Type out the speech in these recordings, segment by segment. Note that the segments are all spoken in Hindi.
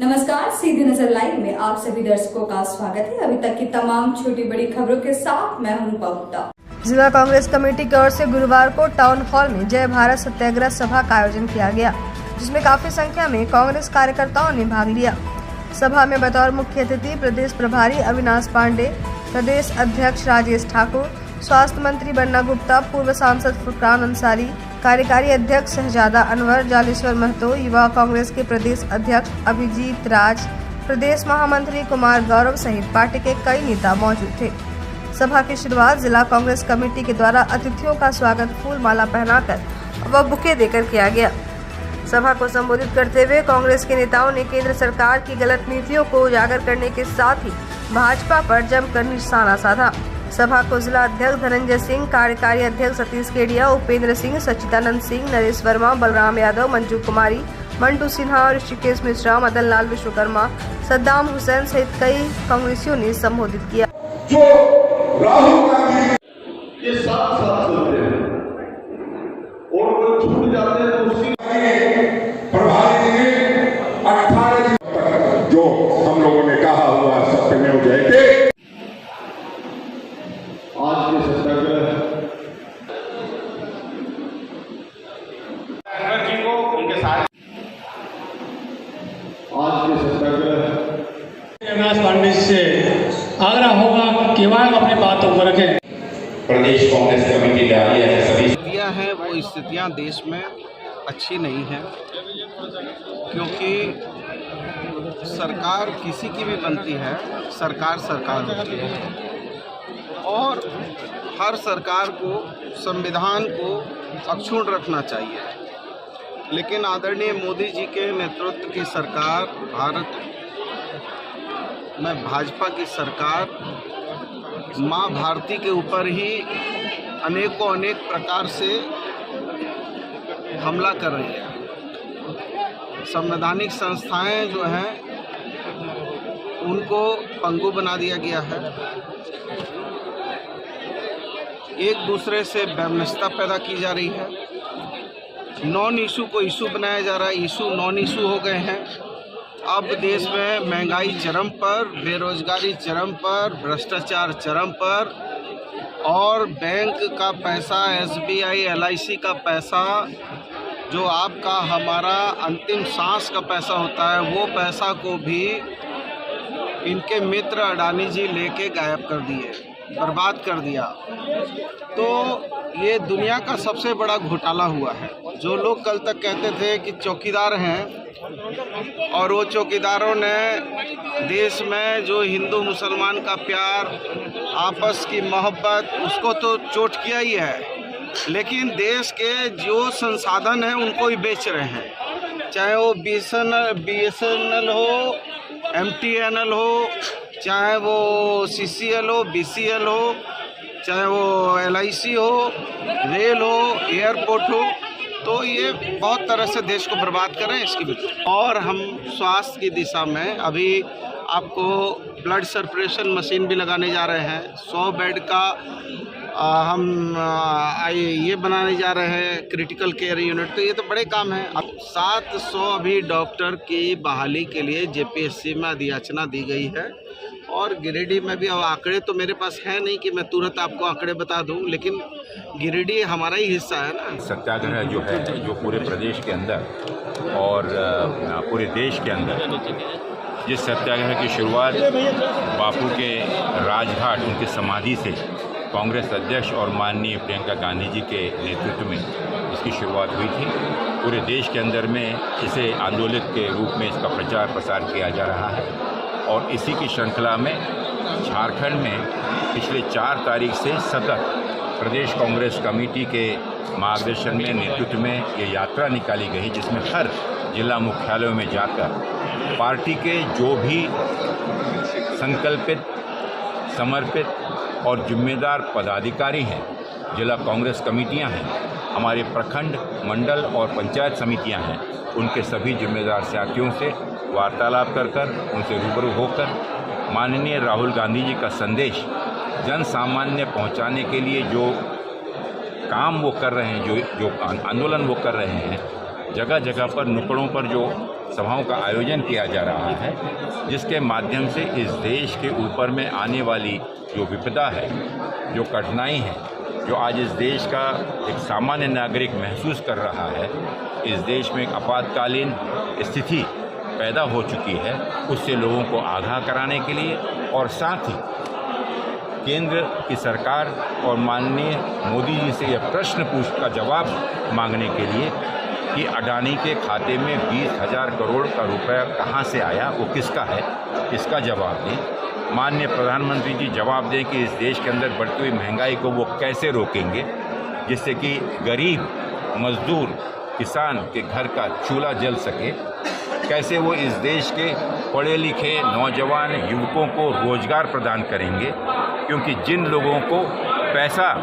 नमस्कार, सीधी नजर लाइव में आप सभी दर्शकों का स्वागत है। अभी तक की तमाम छोटी बड़ी खबरों के साथ मैं हूं रूपा गुप्ता। जिला कांग्रेस कमेटी की ओर से गुरुवार को टाउन हॉल में जय भारत सत्याग्रह सभा का आयोजन किया गया, जिसमें काफी संख्या में कांग्रेस कार्यकर्ताओं ने भाग लिया। सभा में बतौर मुख्य अतिथि प्रदेश प्रभारी अविनाश पांडे, प्रदेश अध्यक्ष राजेश ठाकुर, स्वास्थ्य मंत्री बन्ना गुप्ता, पूर्व सांसद फुरकान अंसारी, कार्यकारी अध्यक्ष शहजादा अनवर, जालेश्वर महतो, युवा कांग्रेस के प्रदेश अध्यक्ष अभिजीत राज, प्रदेश महामंत्री कुमार गौरव सहित पार्टी के कई नेता मौजूद थे। सभा की शुरुआत जिला कांग्रेस कमेटी के द्वारा अतिथियों का स्वागत फूल माला पहनाकर व बुके देकर किया गया। सभा को संबोधित करते हुए कांग्रेस के नेताओं ने केंद्र सरकार की गलत नीतियों को उजागर करने के साथ ही भाजपा पर जमकर निशाना साधा। सभा को जिला अध्यक्ष धनंजय सिंह, कार्यकारी अध्यक्ष सतीश केडिया, उपेंद्र सिंह, सच्चिदानंद सिंह, नरेश वर्मा, बलराम यादव, मंजू कुमारी, मंटू सिन्हा, ऋषिकेश मिश्रा, मदन लाल विश्वकर्मा, सद्दाम हुसैन सहित कई कांग्रेसियों ने संबोधित किया। जो राहुल गांधी ये साथ साथ चलते हैं और वो छूट जाते हैं तो उसी प्रभारी ने 18 दिन तक जो हम लोगों ने कहा हुआ सत्यमेव जयते। आज के सत्याग्रह जी को उनके साथ आज के सत्याग्रह अविनाश पांडे से आग्रह होगा कि वह अपनी बातों को रखें। प्रदेश कांग्रेस कमेटी ने सभी स्थितियाँ हैं वो स्थितियाँ देश में अच्छी नहीं हैं, क्योंकि सरकार किसी की भी बनती है, सरकार सरकार होती है और हर सरकार को संविधान को अक्षुण्ण रखना चाहिए। लेकिन आदरणीय मोदी जी के नेतृत्व की सरकार, भारत में भाजपा की सरकार माँ भारती के ऊपर ही अनेक प्रकार से हमला कर रही है। संवैधानिक संस्थाएं जो हैं उनको पंगु बना दिया गया है, एक दूसरे से वैमनस्यता पैदा की जा रही है, नॉन इशू को इशू बनाया जा रहा है, इशू नॉन इशू हो गए हैं। अब देश में महंगाई चरम पर, बेरोजगारी चरम पर, भ्रष्टाचार चरम पर और बैंक का पैसा, SBI, LIC का पैसा, जो आपका हमारा अंतिम सांस का पैसा होता है, वो पैसा को भी इनके मित्र अडानी जी लेके गायब कर दिए, बर्बाद कर दिया। तो ये दुनिया का सबसे बड़ा घोटाला हुआ है। जो लोग कल तक कहते थे कि चौकीदार हैं और वो चौकीदारों ने देश में जो हिंदू मुसलमान का प्यार, आपस की मोहब्बत, उसको तो चोट किया ही है, लेकिन देश के जो संसाधन हैं उनको ही बेच रहे हैं। चाहे वो BSNL हो, MTNL हो, चाहे वो CCL हो, BCL हो, चाहे वो LIC हो, रेल हो, एयरपोर्ट हो, तो ये बहुत तरह से देश को बर्बाद कर रहे हैं। इसकी और हम स्वास्थ्य की दिशा में अभी आपको ब्लड सर्कुलेशन मशीन भी लगाने जा रहे हैं। 100 बेड का हम ये बनाने जा रहे हैं क्रिटिकल केयर यूनिट। तो ये तो बड़े काम हैं। अब 700 अभी डॉक्टर की बहाली के लिए JPSC में अधियाचना दी गई है और गिरिडीह में भी। अब आंकड़े तो मेरे पास है नहीं कि मैं तुरंत आपको आंकड़े बता दूं, लेकिन गिरिडीह हमारा ही हिस्सा है ना। सत्याग्रह जो है, जो पूरे प्रदेश के अंदर और पूरे देश के अंदर जिस सत्याग्रह की शुरुआत बापू के राजघाट, उनकी समाधि से कांग्रेस अध्यक्ष और माननीय प्रियंका गांधी जी के नेतृत्व में इसकी शुरुआत हुई थी। पूरे देश के अंदर में इसे आंदोलन के रूप में इसका प्रचार प्रसार किया जा रहा है और इसी की श्रृंखला में झारखंड में पिछले 4 तारीख से सतत प्रदेश कांग्रेस कमेटी के मार्गदर्शन में, नेतृत्व में ये यात्रा निकाली गई, जिसमें हर जिला मुख्यालयों में जाकर पार्टी के जो भी संकल्पित, समर्पित और जिम्मेदार पदाधिकारी हैं, जिला कांग्रेस कमेटियां हैं, हमारे प्रखंड, मंडल और पंचायत समितियां हैं, उनके सभी जिम्मेदार साथियों से वार्तालाप कर उनसे रूबरू होकर माननीय राहुल गांधी जी का संदेश जन सामान्य पहुंचाने के लिए जो काम वो कर रहे हैं, जो आंदोलन वो कर रहे हैं, जगह जगह पर नुक्कड़ों पर जो सभाओं का आयोजन किया जा रहा है, जिसके माध्यम से इस देश के ऊपर में आने वाली जो विपदा है, जो कठिनाई है, जो आज इस देश का एक सामान्य नागरिक महसूस कर रहा है, इस देश में एक आपातकालीन स्थिति पैदा हो चुकी है, उससे लोगों को आगाह कराने के लिए और साथ ही केंद्र की सरकार और माननीय मोदी जी से यह प्रश्न का जवाब मांगने के लिए कि अडानी के खाते में 20,000 करोड़ का रुपया कहां से आया, वो किसका है, इसका जवाब दें। माननीय प्रधानमंत्री जी जवाब दें कि इस देश के अंदर बढ़ती हुई महंगाई को वो कैसे रोकेंगे, जिससे कि गरीब मजदूर किसान के घर का चूल्हा जल सके, कैसे वो इस देश के पढ़े लिखे नौजवान युवकों को रोजगार प्रदान करेंगे, क्योंकि जिन लोगों को पैसा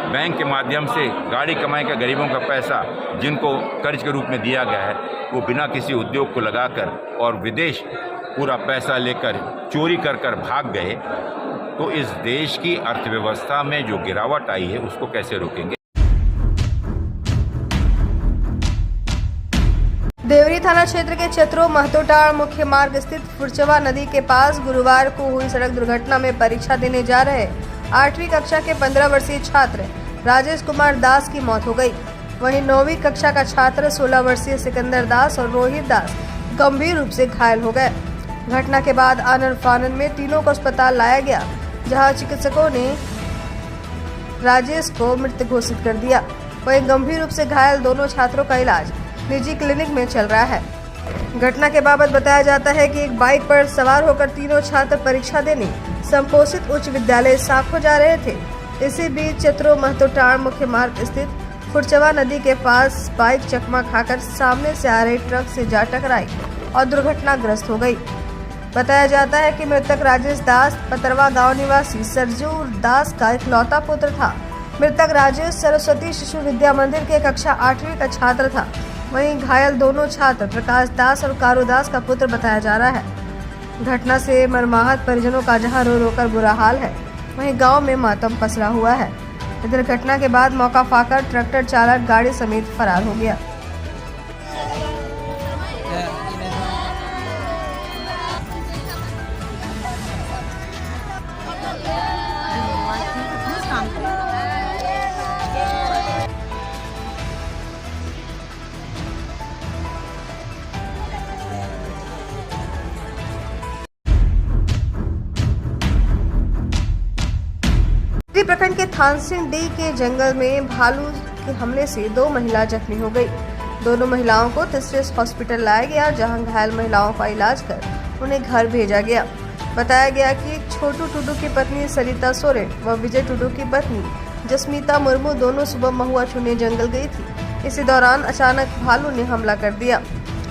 बैंक के माध्यम से गाड़ी कमाई का गरीबों का पैसा जिनको कर्ज के रूप में दिया गया है, वो बिना किसी उद्योग को लगाकर और विदेश पूरा पैसा लेकर चोरी कर कर भाग गए, तो इस देश की अर्थव्यवस्था में जो गिरावट आई है उसको कैसे रोकेंगे। देवरी थाना क्षेत्र के चतरो महतोटाड़ मुख्य मार्ग स्थित फुरचवा नदी के पास गुरुवार को हुई सड़क दुर्घटना में परीक्षा देने जा रहे 8वीं कक्षा के 15 वर्षीय छात्र राजेश कुमार दास की मौत हो गई। वहीं 9वीं कक्षा का छात्र 16 वर्षीय सिकंदर दास और रोहित दास गंभीर रूप से घायल हो गए। घटना के बाद आनन फानन में तीनों को अस्पताल लाया गया, जहां चिकित्सकों ने राजेश को मृत घोषित कर दिया। वहीं गंभीर रूप से घायल दोनों छात्रों का इलाज निजी क्लिनिक में चल रहा है। घटना के बाबत बताया जाता है कि एक बाइक पर सवार होकर तीनों छात्र परीक्षा देने संपोषित उच्च विद्यालय साखो जा रहे थे। इसी बीच चतरो महतोटाड़ मुख्य मार्ग स्थित फुरचवा नदी के पास बाइक चकमा खाकर सामने से आ रहे ट्रक से जा टकराई और दुर्घटनाग्रस्त हो गई। बताया जाता है कि मृतक राजेश दास पतरवा गांव निवासी सरजूर दास का इकलौता पुत्र था। मृतक राजेश सरस्वती शिशु विद्या मंदिर के कक्षा 8वीं का छात्र था। वहीं घायल दोनों छात्र प्रकाश दास और कारू दास का पुत्र बताया जा रहा है। घटना से मर्माहत परिजनों का जहां रो रो कर बुरा हाल है, वहीं गांव में मातम पसरा हुआ है। इधर घटना के बाद मौका पाकर ट्रैक्टर चालक गाड़ी समेत फरार हो गया। प्रखंड के थानसिंह डी के जंगल में भालू के हमले से 2 महिला जख्मी हो गई। दोनों महिलाओं को तिस्रेस हॉस्पिटल लाया गया, जहां घायल महिलाओं का इलाज कर उन्हें घर भेजा गया। बताया गया कि छोटू टुडू की पत्नी सरिता सोरेन व विजय टुडू की पत्नी जसमीता मुर्मू दोनों सुबह महुआ चुनने जंगल गई थी। इसी दौरान अचानक भालू ने हमला कर दिया।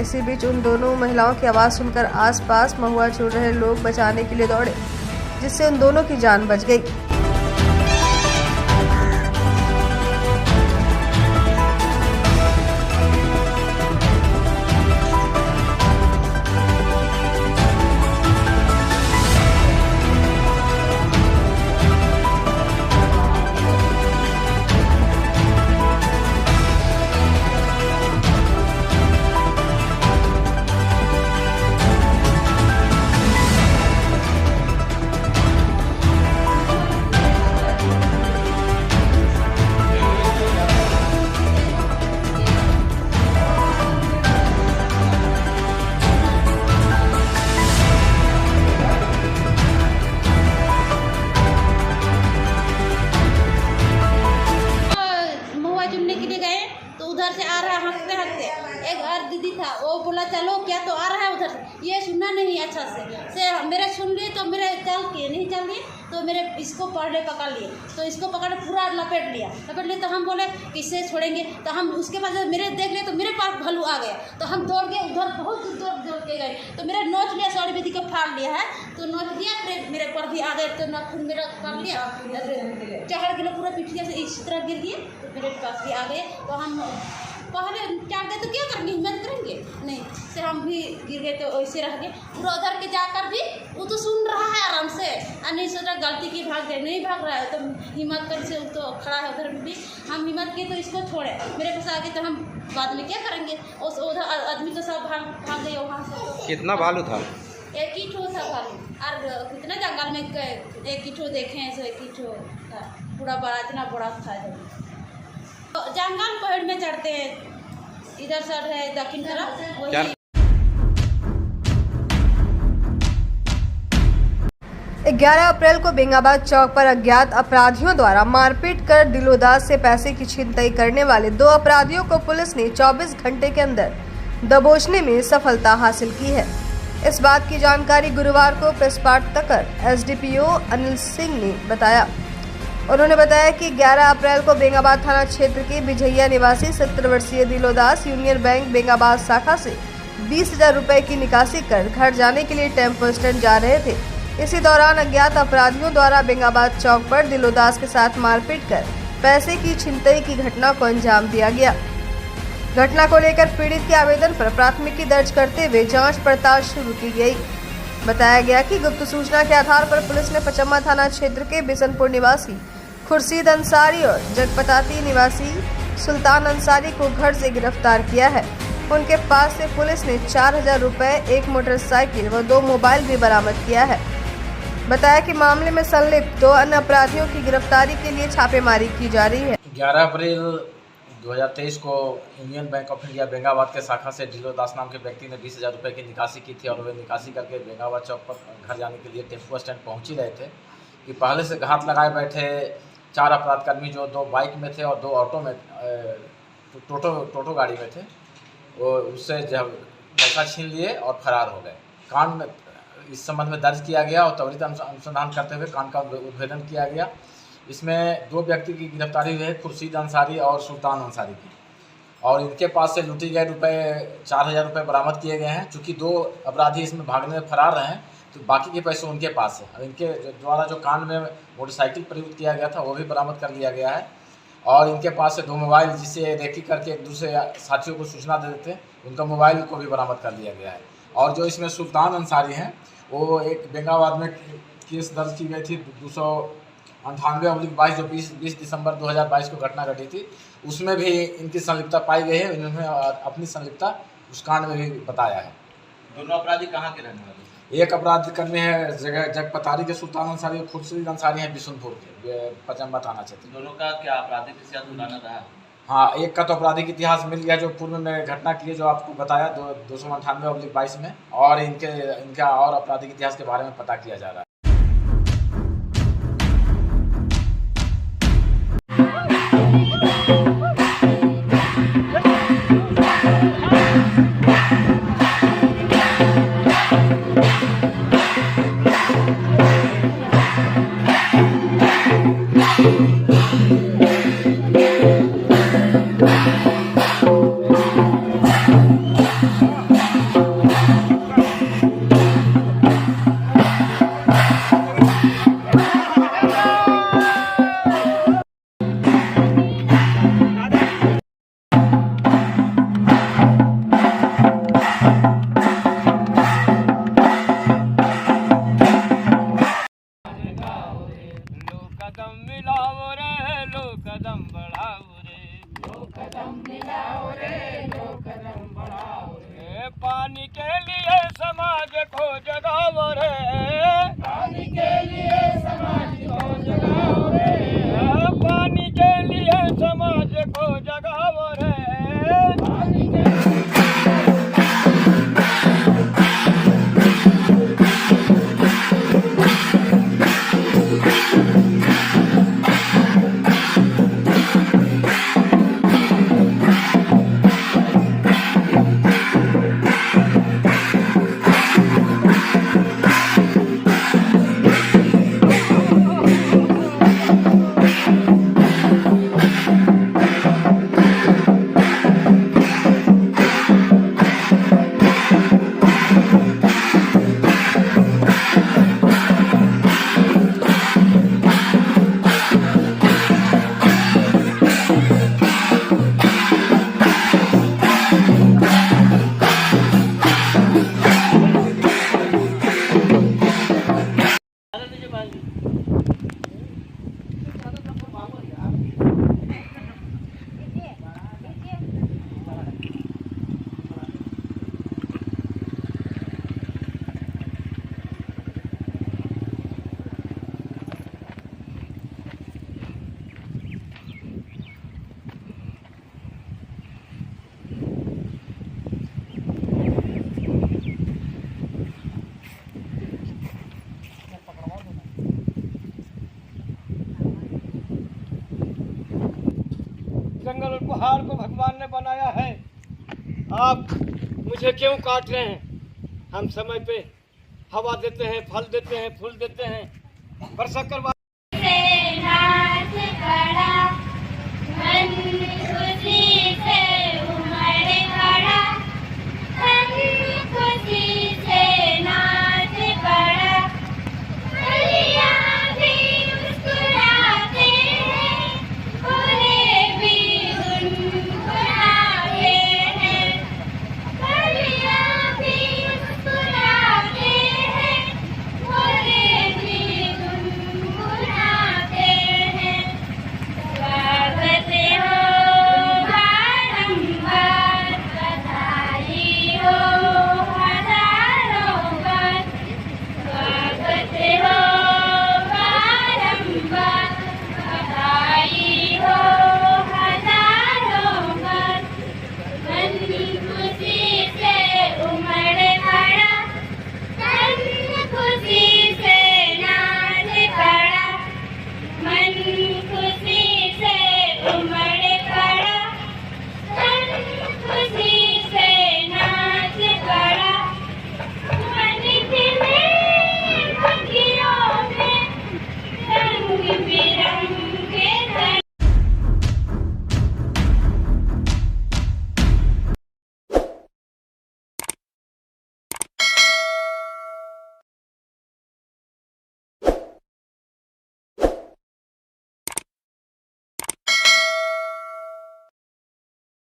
इसी बीच उन दोनों महिलाओं की आवाज सुनकर आसपास महुआ चुन रहे लोग बचाने के लिए दौड़े, जिससे उन दोनों की जान बच गई। चलो क्या तो आ रहा है उधर से, ये सुनना नहीं अच्छा से मेरे सुन लिए तो मेरे चल के नहीं चल लिए तो मेरे इसको पकड़ लिए, तो इसको पकड़ पूरा लपेट लिया तो हम बोले किससे छोड़ेंगे, तो हम उसके बाद मेरे देख लिए तो मेरे पास भालू आ गया, तो हम दौड़ गए उधर, बहुत दौड़ के गए तो मेरा नोच लिया, साड़ी बेदी को फाड़ लिया है, तो नोच दिया, फिर मेरे पर भी आ गए तो नाखून मेरा काट लिया, 4 किलो पूरा पिठिया से इस तरह गिर दिए, तो मेरे पास भी आ गए, तो हम पहले चाट गए तो क्या करेंगे, हिम्मत करेंगे नहीं। से हम भी गिर गए तो वैसे रह गए। पूरा उधर के जाकर भी वो तो सुन रहा है आराम से, नहीं सोचा गलती की भाग गए, नहीं भाग रहा है तो हिम्मत कर से तो खड़ा है उधर भी। हम हिम्मत किए तो इसको छोड़े, मेरे पास आगे तो हम बाद में क्या करेंगे। उस उधर आदमी तो सब भाग गए वहाँ से। कितना भालू था? एक ही ठो था भालू, और कितना जंगल में एक ही ठो देखे हैं, सो एक ही ठो था, पूरा बड़ा इतना बड़ा था। तो जंगल पहाड़ में चढ़ते हैं, इधर से है दक्षिण तरफ वही। 11 अप्रैल को बेंगाबाद चौक पर अज्ञात अपराधियों द्वारा मारपीट कर दिलोदास से पैसे की छिनतई करने वाले 2 अपराधियों को पुलिस ने 24 घंटे के अंदर दबोचने में सफलता हासिल की है। इस बात की जानकारी गुरुवार को प्रेस वार्ताकार एसडीपीओ अनिल सिंह ने बताया। उन्होंने बताया कि 11 अप्रैल को बेंगाबाद थाना क्षेत्र के बिझैया निवासी 70 वर्षीय दिलोदास यूनियन बैंक बेंगाबाद शाखा से 20,000 रुपए की निकासी कर घर जाने के लिए टेम्पो स्टैंड जा रहे थे। इसी दौरान अज्ञात अपराधियों द्वारा बेंगाबाद चौक पर दिलोदास के साथ मारपीट कर पैसे की छिनतई की घटना को अंजाम दिया गया। घटना को लेकर पीड़ित के आवेदन पर प्राथमिकी दर्ज करते हुए जांच पड़ताल शुरू की गई। बताया गया कि गुप्त सूचना के आधार पर पुलिस ने पचम्मा थाना क्षेत्र के बिशनपुर निवासी खुर्शीद अंसारी और जगपताती निवासी सुल्तान अंसारी को घर से गिरफ्तार किया है। उनके पास से पुलिस ने 4,000 रुपए, 1 मोटरसाइकिल व 2 मोबाइल भी बरामद किया है। बताया कि मामले में संलिप्त 2 अन्य अपराधियों की गिरफ्तारी के लिए छापेमारी की जा रही है। 11 अप्रैल 2023 को union bank of India Bengabad के शाखा से दिलोदास नाम के व्यक्ति ने 20,000 रुपये की निकासी की थी और वे निकासी करके बेंगाबाद चौक पर घर जाने के लिए टेम्पो स्टैंड पहुंच ही रहे थे कि पहले से घात लगाए बैठे 4 अपराधकर्मी जो 2 बाइक में थे और 2 ऑटो में टोटो गाड़ी में थे, वो उससे जब पैसा छीन लिए और फरार हो गए। कांड इस संबंध में दर्ज किया गया और त्वरित अनुसंधान करते हुए कांड का उद्भेदन किया गया। इसमें 2 व्यक्ति की गिरफ्तारी हुई है, खुर्शीद अंसारी और सुल्तान अंसारी की, और इनके पास से लूटे गए रुपए 4,000 रुपये बरामद किए गए हैं। चूँकि 2 अपराधी इसमें भागने में फरार रहे हैं तो बाकी के पैसे उनके पास है। इनके द्वारा जो कांड में मोटरसाइकिल प्रयुक्त किया गया था वो भी बरामद कर लिया गया है और इनके पास से 2 मोबाइल जिससे रेकी करके एक दूसरे साथियों को सूचना दे देते, उनका मोबाइल को भी बरामद कर लिया गया है। और जो इसमें सुल्तान अंसारी हैं वो एक बेंगाबाद में केस दर्ज की गई थी 298/22 जो 20 दिसंबर 2022 को घटना घटी थी, उसमें भी इनकी संलिप्तता पाई गई है। इन्होंने अपनी संलिप्तता उस कांड में भी बताया है। दोनों अपराधी कहाँ के रहने वाले? एक अपराधी कर्मी है जगपतारी के सुल्तान अंसारी, खुर्शीद अंसारी हैं बिशनपुर के पचम्बा थाना क्षेत्र। दोनों का क्या आपराधिक इतिहास पुराना रहा? हाँ, एक का तो आपराधिक इतिहास मिल गया जो पूर्व में घटना की है जो आपको बताया 298/22 में, और इनका और आपराधिक इतिहास के बारे में पता किया जा रहा है। कदम मिलाओ रे, लो कदम बढ़ाओ रे, लो कदम मिलाओ रे, लो कदम बढ़ाओ रे। पानी के लिए समाज को जगाओ रे, पानी के लिए समाज को जगाओ रे, पानी के लिए समाज को जगाओ रे, पानी के जंगल और पहाड़ को भगवान ने बनाया है। आप मुझे क्यों काट रहे हैं? हम समय पे हवा देते हैं, फल देते हैं, फूल देते हैं, वर्षा करवा